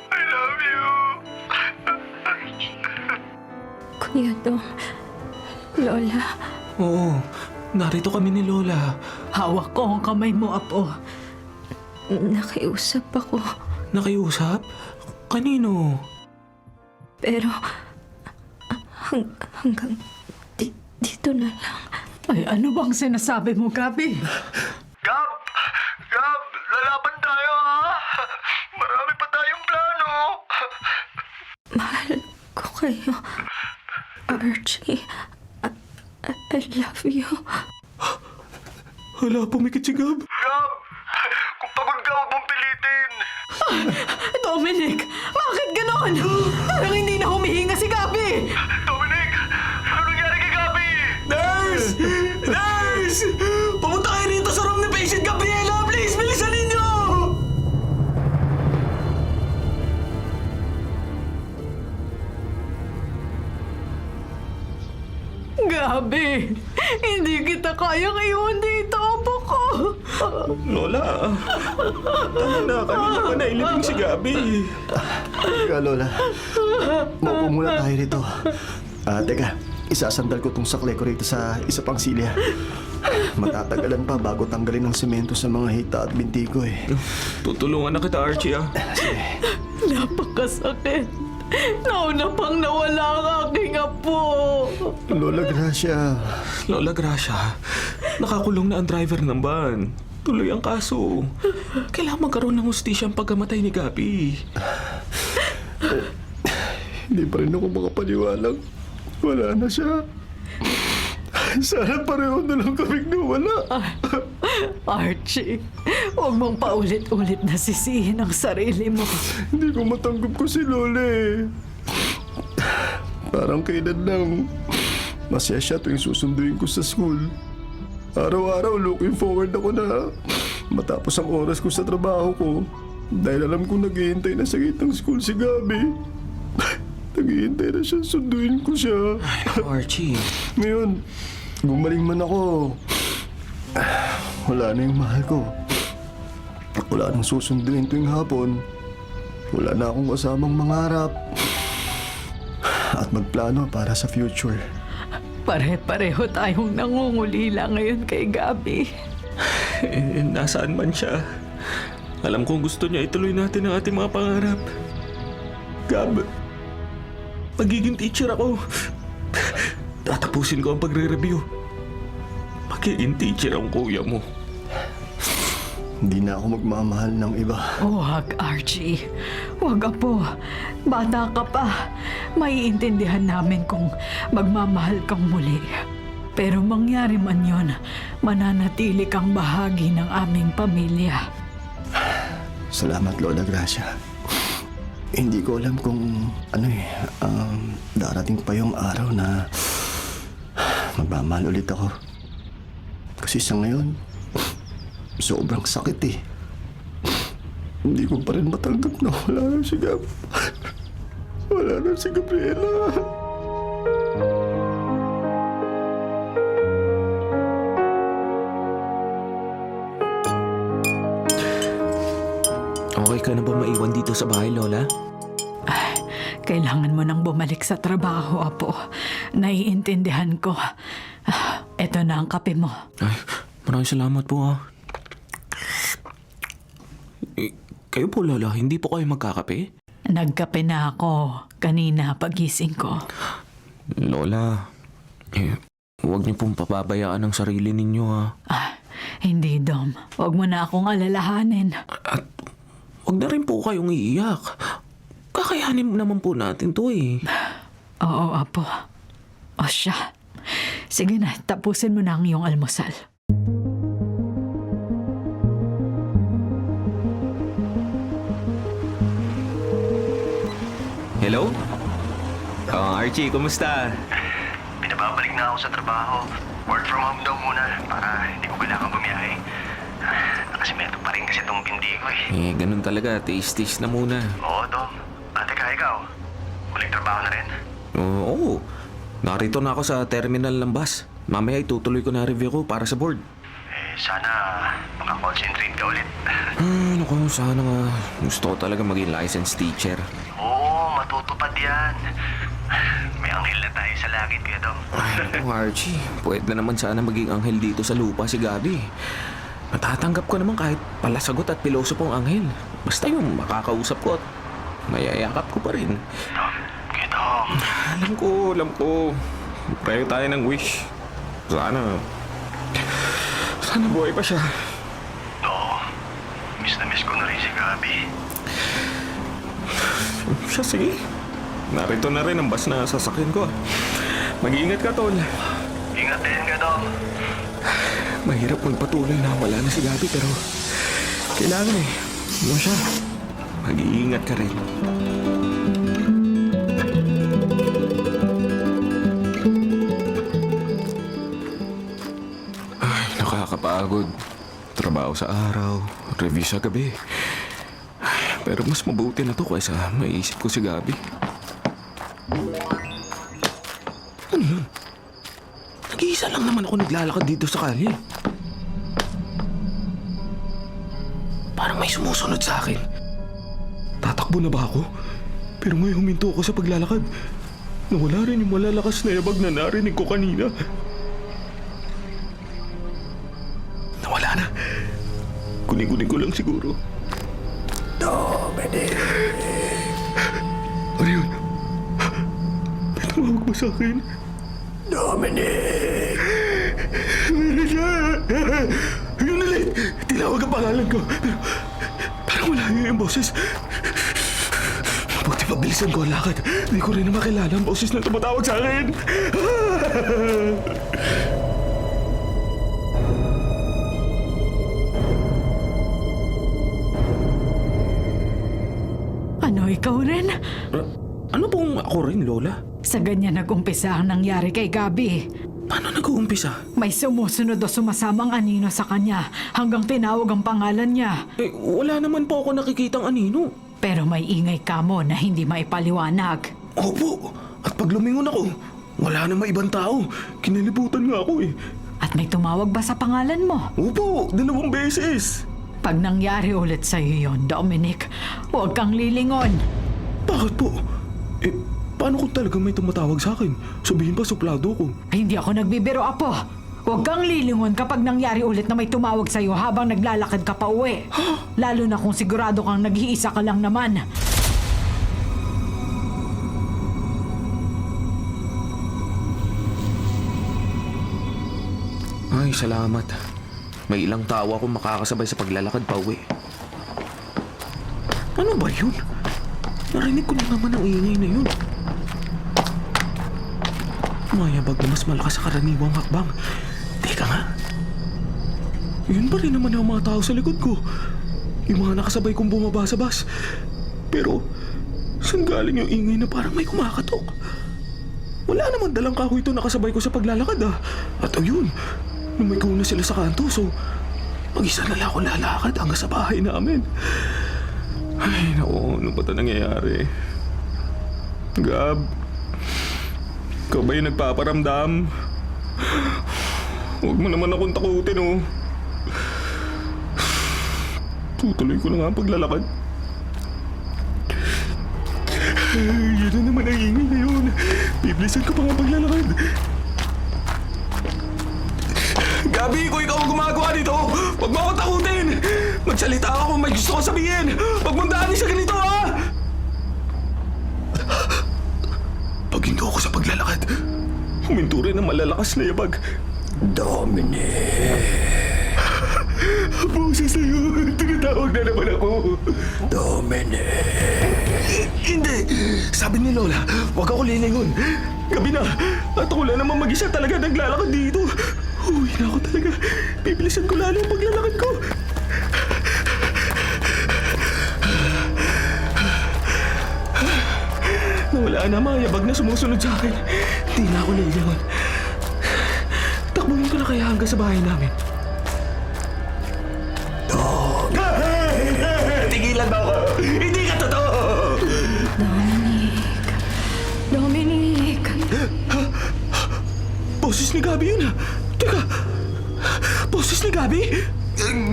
I love you. Kuya Dom. Lola. Oo, narito kami ni Lola. Hawak ko ang kamay mo, Apo. Nakiusap ako. Nakiusap? Kanino? Pero hanggang dito na lang. Ay, ano bang sinasabi mo, Gabi? Gab! Gab! Lalaban tayo, ha? Marami pa tayong plano. Mahal ko kayo. Archie, I love you. Hala, pumikit si Gab. Gab! Kung pagod ka, huwag mong pilitin. Dominic, bakit ganon? Parang hindi na humihinga si Gabi. Dominic! Ano nangyari kay Gabi? Nurse! Nurse! Pumunta kayo rito sa room ni patient Gabriela! Please, bilisan ninyo! Gabi, hindi kita kayang iwan dito, Apo ko. Lola, tama na. Kanina pa nailibing si Gabi. Teka, Lola. Maupo muna tayo rito. Teka, isasandal ko tong saklay ko rito sa isa pang silya. Matatagalan pa bago tanggalin ng semento sa mga hita at binti ko eh. Tutulungan na kita, Archie, ah. Napakasakit. Nauna pang nawala ang aking apo. Lola Gracia. Lola Gracia, nakakulong na ang driver ng van. Tuloy ang kaso. Kailangan magkaroon ng hustisya ang pagkamatay ni Gabi. Hindi pa rin ako makapaniwalang wala na siya. Sana pareho na lang kaming nawala. Archie, huwag mong paulit-ulit na sisihin ang sarili mo. Hindi ko matanggap ko si Lola eh. Parang kailan lang. Masaya siya tuwing susunduin ko sa school. Araw-araw looking forward ako na matapos ang oras ko sa trabaho ko. Dahil alam kong naghihintay na sa gate ng school si Gabi. Naghihintay na siya, sunduin ko siya. Archie. Ngayon, gumaling man ako. Wala na yung mahal ko. Wala nang susunduin tuwing hapon. Wala na akong kasamang mangarap. At magplano para sa future. Pare-pareho tayong nangungulila ngayon kay Gabi. Nasaan man siya. Alam kong gusto niya ituloy natin ang ating mga pangarap. Gab, magiging teacher ako. Tatapusin ko ang pagre-review. Magiging teacher ang kuya mo. Hindi na ako magmamahal ng iba. Huwag, Archie. Huwag, Apo. Bata ka pa. Maiintindihan namin kung magmamahal kang muli. Pero mangyari man yon, mananatili kang bahagi ng aming pamilya. Salamat, Lola Gracia. Hindi ko alam kung darating pa yung araw na magmamahal ulit ako. Kasi sa ngayon, sobrang sakit eh. Hindi ko pa rin matanggap na wala na si Gab. Wala na si Gabriela. Okay ka na ba maiwan dito sa bahay, Lola? Ay, kailangan mo nang bumalik sa trabaho, Apo. Naiintindihan ko. Eto na ang kape mo. Ay, maraming salamat po, ah. Kayo po, Lola, hindi po kayo magkakape? Nagkape na ako kanina pagising ko. Lola, huwag niyo pong papabayaan ang sarili ninyo, ha. Hindi, Dom. Huwag mo na akong alalahanin. At huwag na rin po kayong iiyak. kakayanin naman po natin to eh. Oo, Apo. O siya. Sige na, tapusin mo na ang iyong almusal. Hello? Oh, Archie, kumusta? Pinababalik na ako sa trabaho. Work from home daw muna para hindi ko kailangan bumiyahe. Nakasimento pa rin kasi itong bindi ko eh. Eh, ganun talaga. Taste-taste na muna. Oo, Dom. Ate ka, ikaw. Huling trabaho na rin. Oo. Narito na ako sa terminal ng bus. Mamaya itutuloy ko na review ko para sa board. Sana makakonsentrate ka ulit. Naku, sana nga. Gusto ko talaga maging licensed teacher. Oo, matutupad yan. May anghel na tayo sa langit, Kuya Dom. Ay, naku, Archie. Pwede na naman sana maging anghel dito sa lupa si Gabi. Matatanggap ko naman kahit palasagot at piloso pong anghel. Basta yung makakausap ko at mayayakap ko pa rin. Kuya Dom. Alam ko. Pareho tayo ng wish. Sana buhay pa siya. Oo. Miss na miss ko na rin si Gabi. Siya, sige. Narito na rin ang bus na sasakyan ko. Mag-iingat ka, Tol. Ingat din, Kuya Dom. Mahirap magpatuloy na wala na si Gabi pero kailangan eh. Ano siya? Mag-iingat ka rin. Ay, nakakapagod. Trabaho sa araw, review sa gabi. Ay, pero mas mabuti na to kaysa maiisip ko si Gabi. Ano yun? Nag-iisa lang naman ako naglalakad dito sa kalye. Parang may sumusunod sa akin. Tatakbo na ba ako? Pero may huminto ako sa paglalakad. Nawala rin yung malalakas na yabag na narinig ko kanina. Nawala na. Kuning-kuning ko lang siguro. Dominic. Ano yun? May tumawag ba sa akin? Dominic. Meron siya! Yun ulit! Tinawag ang pangalan ko. Pero parang wala yung boses. Buti pabilisan ko ang lakad. Hindi ko rin na makilala ang boses na tumatawag sa akin. Ano, ikaw rin? Ano pong ako rin, Lola? Sa ganyan nag-umpisa ang nangyari kay Gabi. Paano nag-uumpisa? May sumusunod o sumasamang anino sa kanya hanggang tinawag ang pangalan niya. Eh, wala naman po ako nakikitang anino. Pero may ingay ka mo na hindi maipaliwanag. Opo, at pag lumingon ako, wala namang ibang tao. Kinalibutan nga ako eh. At may tumawag ba sa pangalan mo? Opo, 2 beses. Pag nangyari ulit sa'yo yon, Dominic, huwag kang lilingon. Bakit po? Eh, paano kung talagang may tumatawag sa akin? Sabihin pa suplado ko. Hindi ako nagbibiro, Apo. Huwag kang lilingon kapag nangyari ulit na may tumawag sa'yo habang naglalakad ka pa uwi. Lalo na kung sigurado kang nag-iisa ka lang naman. Ay, salamat. May ilang tao akong makakasabay sa paglalakad pa uwi. Ano ba yun? Narinig ko na naman ang ingay na yun. Mayabag na mas malakas sa karaniwang hakbang. Teka nga. Yun pa rin naman ang mga tao sa likod ko. Yung mga nakasabay kong bumaba sa bus. Pero, saan galing yung ingay na parang may kumakatok? Wala naman dalang kahoy ito nakasabay ko sa paglalakad ah. At ayun, lumiko na sila sa kanto so mag-isa na lang ako lalakad hanggang sa bahay namin. Ay, naku, ano ba ito nangyayari? Gab, ikaw ba yung nagpaparamdam? Huwag mo naman akong takutin, oh. Tutuloy ko na nga ang paglalakad. Ay, yun na naman ang ingay na yun. Biblisan ko pa nga ang paglalakad. Gabi, kung ikaw ang gumagawa dito, huwag mo akong takutin! Magsalita ako kung may gusto ko sabihin! Huwag mong daanin sa ganito, ha! Pag hindi ako sa paglalakad, huminto rin ang malalakas na yabag. Dominic. Boses na yun! Tinatawag na naman ako! Dominic. Hindi! Sabi ni Lola, huwag ako lilingon. Gabi na, at ako lang naman mag-isa talaga naglalakad dito. Uwi na ako talaga. Bibilisan ko lalo ang paglalakad ko. Nawala na mga yabag na sumusunod sa akin. Hindi na ako lilingon. Takbuhin ko na kaya hanggang sa bahay namin. Tigilan mo ako! Hindi ka totoo! Dominic! Boses ni Gabi yun ah! Teka! Boses ni Gabi?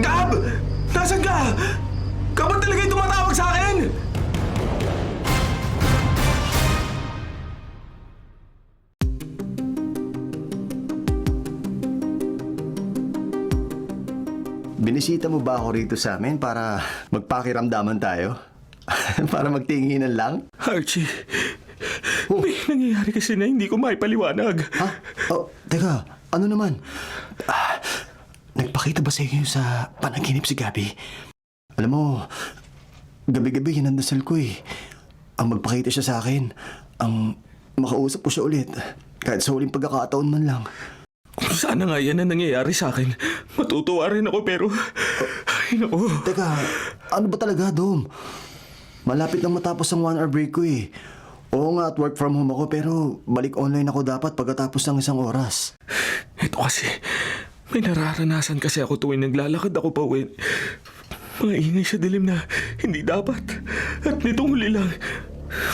Gab! Nasaan ka? Ka ba talaga yung tumatawag sa akin? Binisita mo ba ako rito sa amin para magpakiramdaman tayo? Para magtinginan lang? Archie, may nangyayari kasi na hindi ko maipaliwanag. Ha? Oh, teka, ano naman? Nagpakita ba sa inyo sa panaginip si Gabi? Alam mo, gabi-gabi yan ang dasal ko eh. Ang magpakita siya sa akin, ang makausap ko siya ulit, kahit sa huling pagkakataon man lang. Kung sana nga yan ang nangyayari sa akin, matutuwa rin ako pero... Ay, naku. Teka, ano ba talaga, Dom? Malapit nang matapos ang 1 hour break ko eh. Oo nga at work from home ako pero balik online ako dapat pagkatapos ng 1 oras. Ito kasi, may nararanasan kasi ako tuwing naglalakad ako pa uwi. Mga ingay sa dilim na hindi dapat. At nitong huli lang,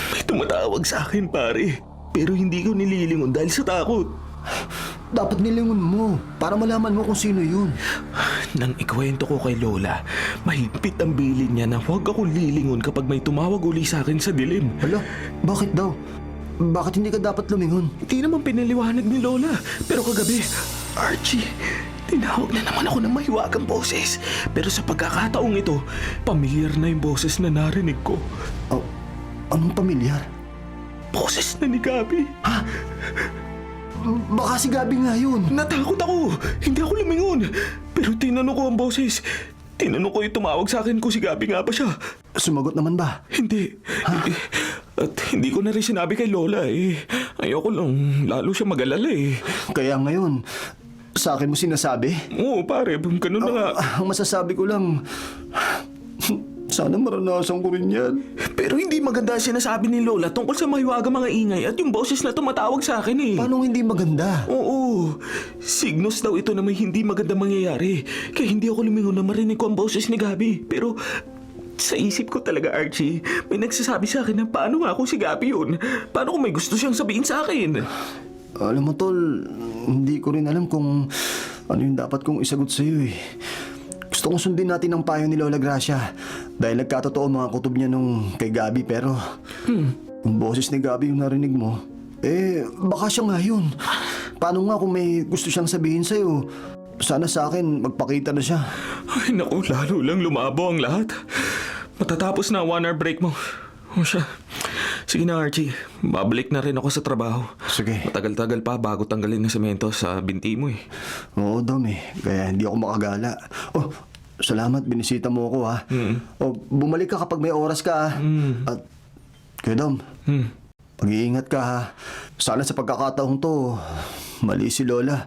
may tumatawag sa akin pare. Pero hindi ko nililingon dahil sa takot. Dapat nilingon mo para malaman mo kung sino yun. Nang ikwento ko kay Lola, mahigpit ang bilin niya na huwag ako lilingon kapag may tumawag uli sa akin sa dilim. Hala, bakit daw? Bakit hindi ka dapat lumingon? Hindi naman pinaliwanag ni Lola. Pero kagabi, Archie, tinawag na naman ako ng mahiwagang boses. Pero sa pagkakataong ito, pamilyar na yung boses na narinig ko. Oh, anong pamilyar? Boses na ni Gabi. Ha? Baka si Gabi nga yun. Natakot ako. Hindi ako lumingon. Pero tinanong ko ang boses. Tinanong ko yung tumawag sa akin kung si Gabi nga ba siya. Sumagot naman ba? Hindi. At hindi ko na rin sinabi kay Lola eh. Ayoko lang. Lalo siya mag-alala eh. Kaya ngayon, sa akin mo sinasabi? Oo pare, ganun na nga. Ang masasabi ko lang, sana maranasan ko rin yan. Pero hindi maganda ang sinasabi ni Lola tungkol sa mahiwagang mga ingay at yung boses na tumatawag sa akin eh. Paano hindi maganda? Oo. Signos daw ito na may hindi maganda mangyayari. Kaya hindi ako lumingon na marinig ko ang boses ni Gabi. Pero sa isip ko talaga, Archie, may nagsasabi sa akin na paano nga kung si Gabi yun? Paano kung may gusto siyang sabihin sa akin? Alam mo, Tol, hindi ko rin alam kung ano yung dapat kong isagot sa'yo eh. Gusto kong sundin natin ang payo ni Lola Gracia dahil nagkatotoo mga kutob niya nung kay Gabi pero kung boses ni Gabi yung narinig mo, baka siya nga yun. Paano nga kung may gusto siyang sabihin sa'yo? Sana sa akin magpakita na siya. Ay naku, lalo lang lumabo ang lahat. Matatapos na ang 1 hour break mo. O siya. Sige na Archie, babalik na rin ako sa trabaho. Sige. Matagal-tagal pa bago tanggalin ng semento sa binti mo eh. Oo, Dom kaya hindi ako makagala. Oh, salamat, binisita mo ako ha. Oh, bumalik ka kapag may oras ka ha. At, kaya Dom, mag-iingat ka ha. Sana sa pagkakataong to, mali si Lola.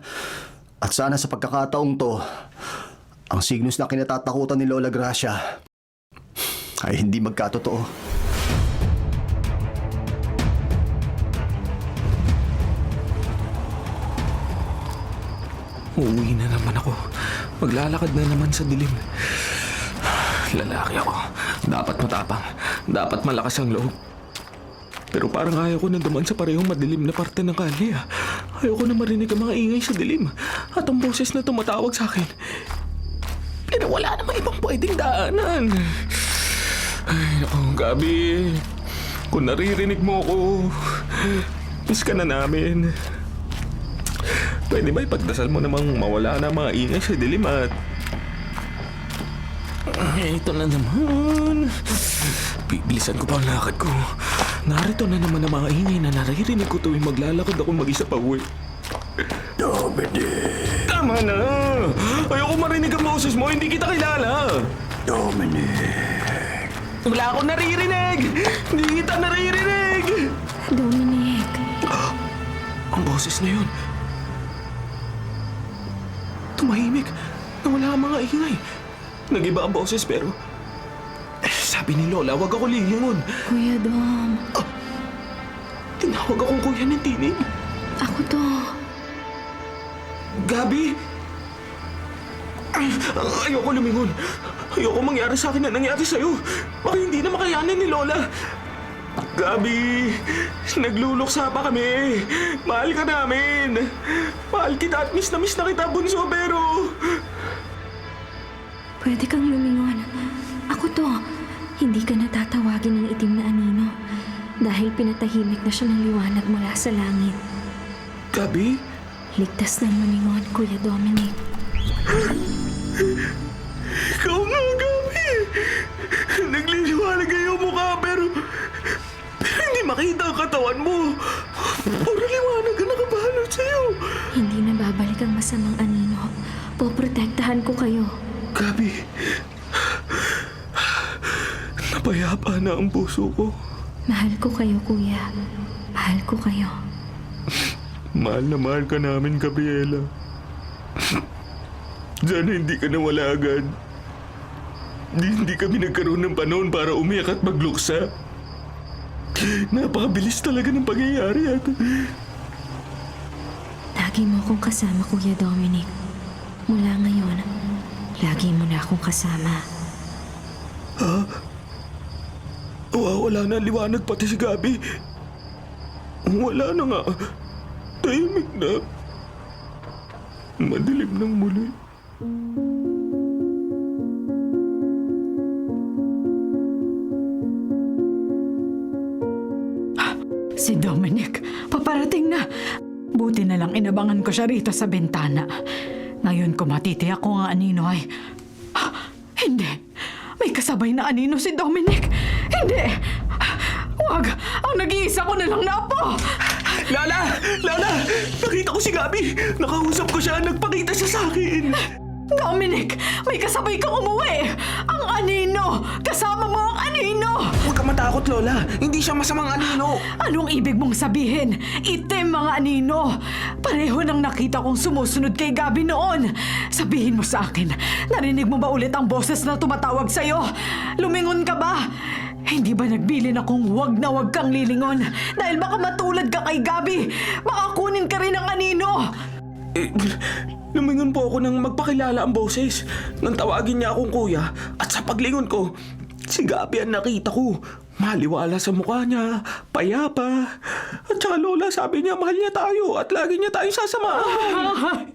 At sana sa pagkakataong to, ang signos na kinatatakutan ni Lola Gracia ay hindi magkatotoo. Uuwi na naman ako. Maglalakad na naman sa dilim. Lalaki ako. Dapat matapang. Dapat malakas ang loob. Pero parang ayaw ko na duman sa parehong madilim na parte ng kalye. Ayaw ko na marinig ang mga ingay sa dilim. At ang boses na tumatawag sa akin. Pero wala namang ibang pwedeng daanan. Ay, naku, Gabi. Kung naririnig mo ako, miss ka na namin. Pwede ba ipagdasal mo namang mawala na mga ingay sa dilim at... Ito na naman. Bibilisan ko pa ang lakad ko. Narito na naman ang mga ingay na naririnig ko tuwing maglalakad ako mag-isa pa uwi. Dominic! Tama na! Ayoko marinig ang boses mo, hindi kita kilala! Dominic! Wala akong naririnig! Hindi kita naririnig! Dominic, Ang boses na yun. Tumahimik. Nawala ang mga ingay. Nag-iba ang boses pero... sabi ni Lola, wag ako lilingon. Kuya Dom, Tinawag akong kuya ng tinig. ako to. Gabi! Ayoko lumingon. Ayoko mangyari sa akin na nangyari sa'yo. Baka hindi na makayanan ni Lola. Gabi! Nagluluksa pa kami. Mahal ka namin. Mahal kita at miss na kita, bunso, pero... pwede kang lumingon. Ako to. Hindi ka natatawagin ng itim na anino dahil pinatahimik na siya ng liwanag mula sa langit. Gabi? Ligtas ng lumingon, Kuya Dominic. Ikaw nga, Gabi! Nagliliwanag yung mukha pero hindi makita ang katawan mo. Puro liwanag ang nakabalot sa'yo. Hindi na babalik ang masamang anino. Poprotektahan ko kayo. Gabi, napayapa na ang puso ko. Mahal ko kayo, Kuya. Mahal ko kayo. Mahal na mahal ka namin, Gabriela. Sana hindi ka nawala agad. Hindi kami nagkaroon ng panahon para umiyak at magluksa. Napakabilis talaga ng pangyayari at... Lagi mo akong kasama, Kuya Dominic. Mula ngayon, lagi mo na akong kasama. Wala na ang liwanag pati si Gabi. Wala na nga. Tahimik na. Madilim ng muli. Si Dominic, paparating na. Buti na lang inabangan ko siya rito sa bintana. Ngayon ko matitiyak kung ang anino ay... hindi. May kasabay na anino si Dominic. Hindi. Wag. Ang nag-iisa ko na lang na apo. Lola! Lola! Nakita ko si Gabi! Nakausap ko siya, nagpakita siya sa akin! Dominic, may kasabay kang umuwi. Ang anino. Kasama mo ang anino. Huwag ka matakot, Lola! Hindi siya masamang anino! Anong ibig mong sabihin? Itim mga anino. Pareho nang nakita kong sumusunod kay Gabi noon. Sabihin mo sa akin, narinig mo ba ulit ang boses na tumatawag sa'yo? Lumingon ka ba? Hindi ba nagbilin akong huwag na huwag kang lilingon? Dahil baka matulad ka kay Gabi. Baka kunin ka rin ng anino. Lumingon po ako nang magpakilala ang boses. Nang tawagin niya akong kuya at sa paglingon ko, si Gabi ang nakita ko. Maliwala sa mukha niya, payapa. At saka Lola, sabi niya mahal niya tayo at lagi niya tayong sasamahan.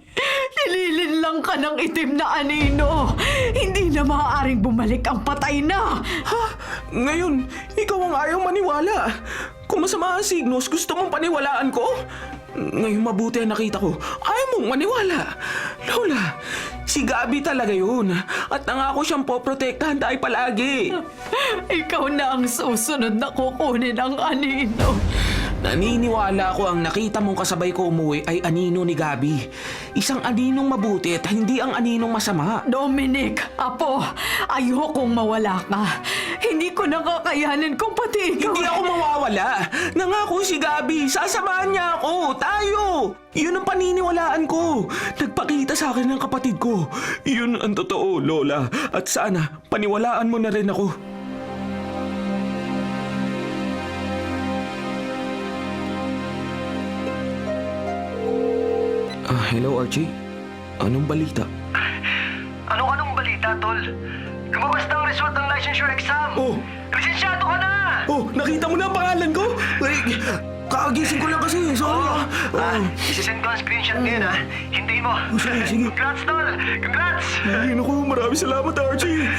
Nililin lang ka ng itim na anino. Hindi na maaaring bumalik ang patay na. Ha? Ngayon, ikaw ang ayaw maniwala. Kung masama ang signos, gusto mong paniwalaan ko? Ngayon mabuti ang nakita ko. Ayaw mong maniwala. Lola, si Gabi talaga yun. At nangako siyang poprotektahan tayo palagi. Ikaw na ang susunod na kukunin ang anino. Naniniwala ako ang nakita mong kasabay ko umuwi ay anino ni Gabi. Isang aninong mabuti at hindi ang aninong masama. Dominic, Apo, ayokong mawala ka. Hindi ko nakakayanin kung pati ikaw... Hindi ako mawawala. Nangako si Gabi, sasamahan niya ako. Tayo! Yun ang paniniwalaan ko. Nagpakita sa akin ng kapatid ko. Yun ang totoo, Lola. At sana, paniwalaan mo na rin ako. Hello, Archie. Anong balita? Anong balita, Tol? Lumabas na ang result ng licensure exam! Oh! Lisensyado ka na! Oh, nakita mo na ang pangalan ko? Ay, kakagising ko lang kasi. Sorry. Isisend ko ang screenshot ngayon, ha? Hintayin mo. Sige. Congrats, Tol! Congrats! Ay, naku, maraming salamat, Archie.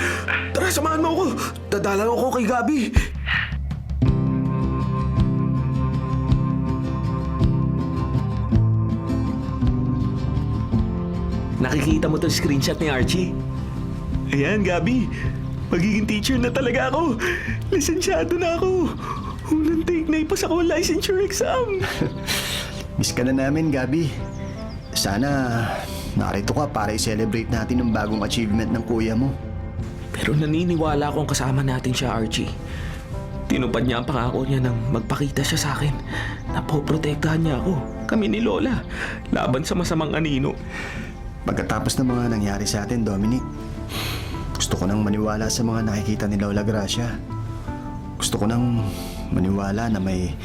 Tara, samahan mo ako. Dadalaw ako kay Gabi. Nakikita mo tong screenshot ni Archie? Ayan, Gabi. Magiging teacher na talaga ako. Lisensyado na ako. Unang take na ipas ako ang licensure exam. Miss ka na namin, Gabi. Sana narito ka para i-celebrate natin ang bagong achievement ng kuya mo. Pero naniniwala akong kasama natin siya, Archie. Tinupad niya ang pangako niya nang magpakita siya sa akin na poprotektahan niya ako, kami ni Lola, laban sa masamang anino. Pagkatapos ng mga nangyari sa atin, Dominic, gusto ko nang maniwala sa mga nakikita ni Lola Gracia. Gusto ko nang maniwala na may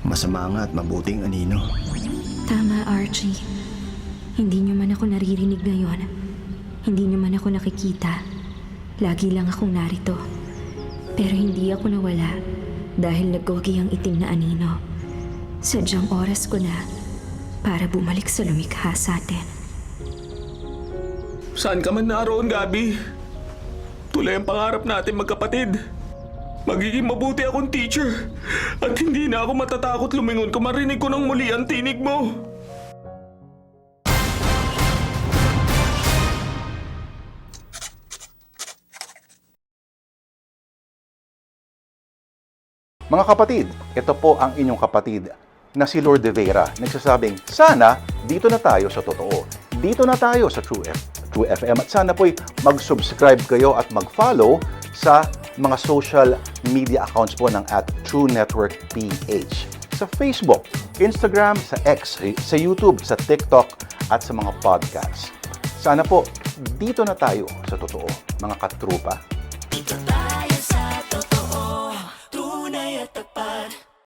masama nga at mabuting anino. Tama, Archie. Hindi niyo man ako naririnig ngayon. Hindi niyo man ako nakikita. Lagi lang akong narito. Pero hindi ako nawala dahil naggogi ang itim na anino. Sadyang oras ko na para bumalik sa lumikha sa atin. Saan ka man naroon, Gabi? Tulay ang pangarap natin magkapatid. Magiging mabuti akong teacher. At hindi na ako matatakot lumingon kung marinig ko ng muli ang tinig mo. Mga kapatid, ito po ang inyong kapatid na si Lord De Vera. Nagsasabing, sana dito na tayo sa totoo. Dito na tayo sa True FM. At sana po'y mag-subscribe kayo at mag-follow sa mga social media accounts po ng @TrueNetworkPH. Sa Facebook, Instagram, sa X, sa YouTube, sa TikTok, at sa mga podcasts. Sana po, dito na tayo sa totoo, mga katrupa. Dito tayo sa totoo, tunay at tapat.